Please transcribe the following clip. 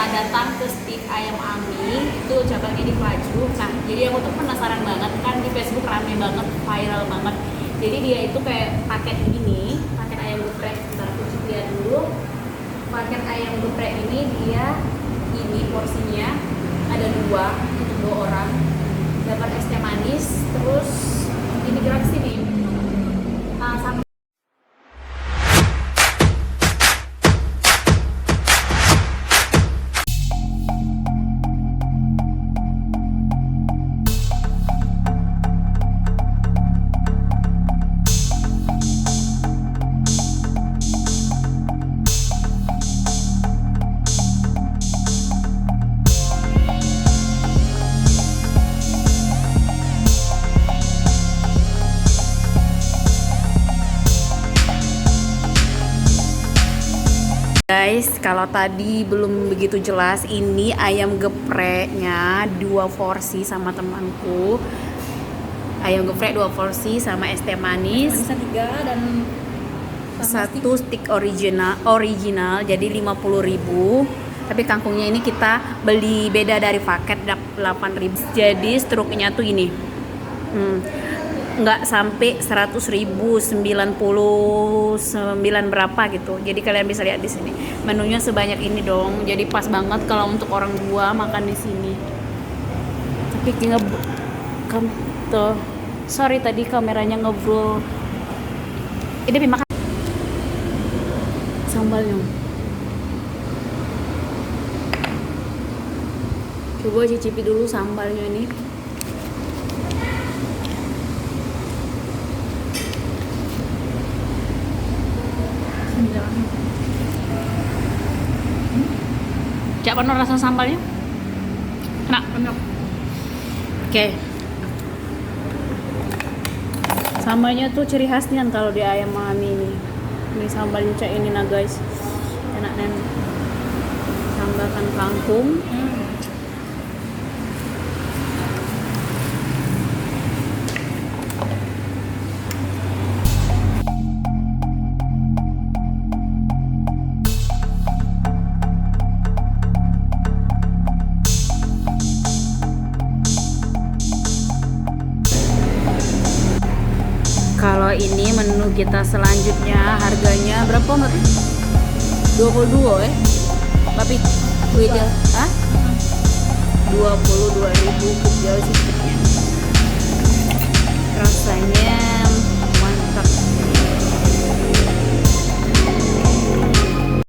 datang ke Steak Ayam Ami, itu cabangnya di Pelaju. Nah, jadi aku tuh penasaran banget, kan di Facebook rame banget, viral banget. Jadi dia itu kayak paket ini, paket ayam geprek. Bentar aku lihat dulu. Paket ayam geprek ini dia ini porsinya ada dua untuk dua orang. Dapat es teh manis, terus ini gratis nih. Sama guys, kalau tadi belum begitu jelas, ini ayam gepreknya 2 porsi sama temanku. Ayam geprek 2 porsi sama es teh manis. Bisa 3 dan Satu stick original jadi 50.000. Tapi kangkungnya ini kita beli beda dari paket 8.000. Jadi struknya tuh ini. Nggak sampai 100.000, 99 berapa gitu. Jadi kalian bisa lihat di sini menunya sebanyak ini dong. Jadi pas banget kalau untuk orang tua makan di sini. Tapi tuh, sorry tadi kameranya ngebrol. Ini makan sambalnya. Coba cicipi dulu sambalnya ini. Cak penuh rasa sambalnya? Enak? enak. Oke. Sambalnya tuh ciri khasnya kalau di ayam mami ini. Ini sambalnya cak ini nah guys. Enak nen. Tambahkan kangkung. Kalau ini menu kita selanjutnya harganya berapa mbak? 22 tapi beda, 22.000 jauh sih. Rasanya